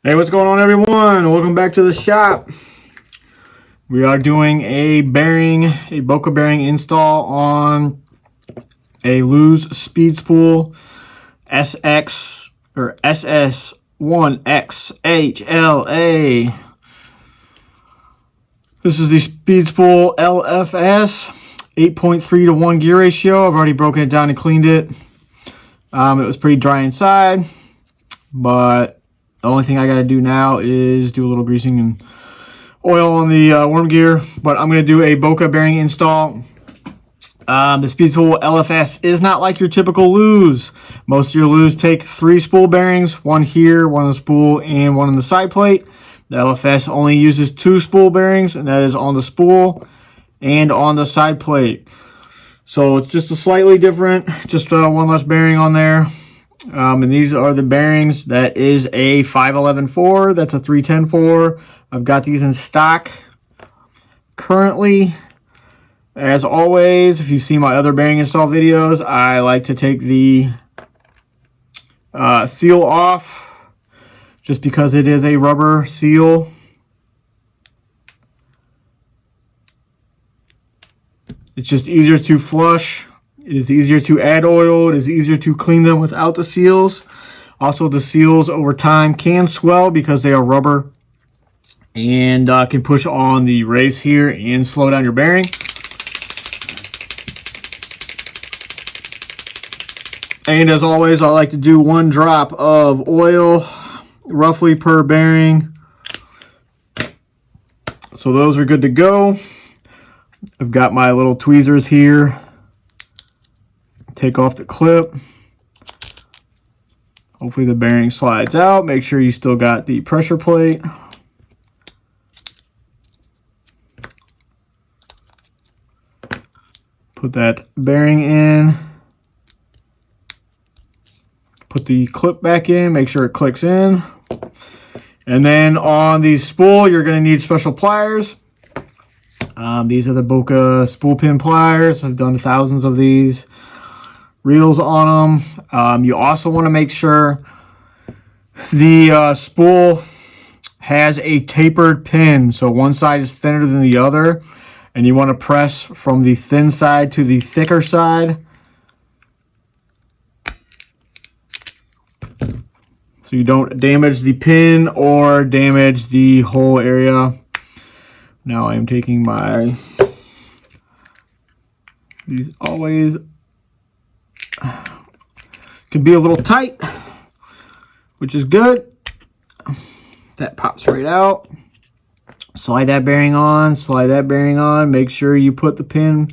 Hey, what's going on, everyone? Welcome back to the shop. We are doing a Boca bearing install on a Lews speed spool SX or SS1XHLA. This is the speed spool LFS 8.3 to 1 gear ratio. I've already broken it down and cleaned it. It was pretty dry inside, but the only thing I got to do now is do a little greasing and oil on the worm gear. But I'm going to do a Boca bearing install. The speed spool LFS is not like your typical Lews. Most of your Lews take 3 spool bearings, one here, one on the spool, and one on the side plate. The LFS only uses 2 spool bearings, and that is on the spool and on the side plate. So it's just a slightly different, just one less bearing on there. And these are the bearings. That is a 511-4. That's a 310-4. I've got these in stock currently. As always, if you've seen my other bearing install videos, I like to take the seal off just because it is a rubber seal. It's just easier to flush. It is easier to add oil. It is easier to clean them without the seals. Also, the seals over time can swell because they are rubber and can push on the race here and slow down your bearing. And as always, I like to do 1 drop of oil roughly per bearing. So those are good to go. I've got my little tweezers here. Take off the clip. Hopefully the bearing slides out. Make sure you still got the pressure plate. Put that bearing in. Put the clip back in. Make sure it clicks in. And then on the spool, you're going to need special pliers. These are the Boca spool pin pliers. I've done thousands of these. Reels on them. You also want to make sure the spool has a tapered pin, so one side is thinner than the other, and you want to press from the thin side to the thicker side so you don't damage the pin or damage the whole area. Now I am taking these always can be a little tight, which is good. That pops right out. Slide that bearing on, slide that bearing on. Make sure you put the pin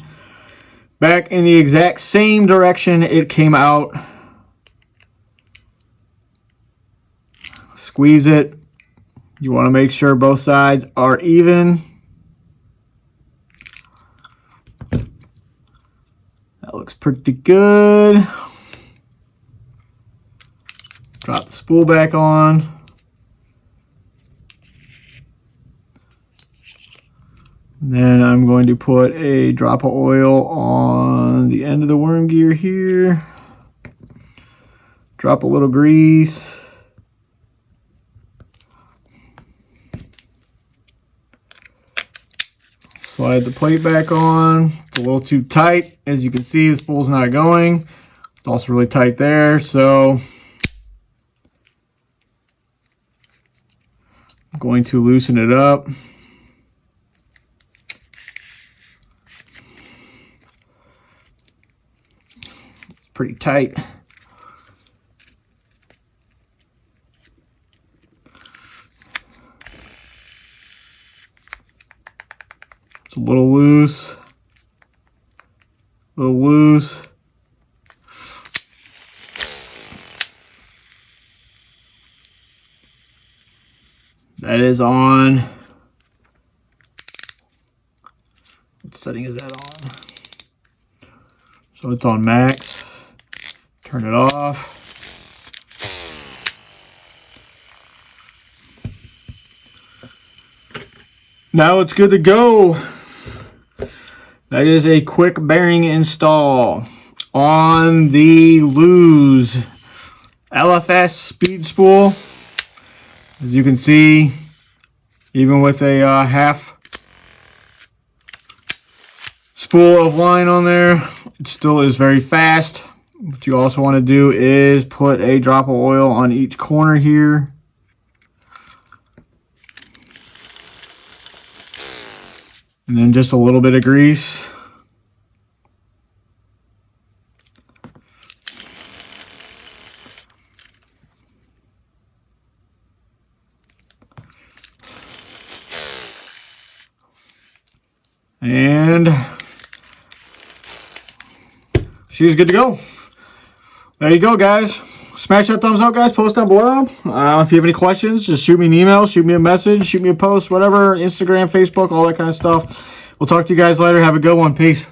back in the exact same direction it came out. Squeeze it. You want to make sure both sides are even. That looks pretty good. Drop the spool back on. And then I'm going to put a drop of oil on the end of the worm gear here. Drop a little grease. Slide the plate back on. It's a little too tight. As you can see, the spool's not going. It's also really tight there, so I'm going to loosen it up. It's pretty tight. It's a little loose. A little loose. That is on. What setting is that on? So it's on max. Turn it off. Now it's good to go. That is a quick bearing install on the Lews LFS speed spool. As you can see, even with a half spool of line on there, it still is very fast. What you also want to do is put a drop of oil on each corner here. And then just a little bit of grease. And she's good to go. There you go, guys. Smash that thumbs up, guys. Post down below. If you have any questions, just shoot me an email, shoot me a message, shoot me a post, whatever. Instagram, Facebook, all that kind of stuff. We'll talk to you guys later. Have a good one. Peace.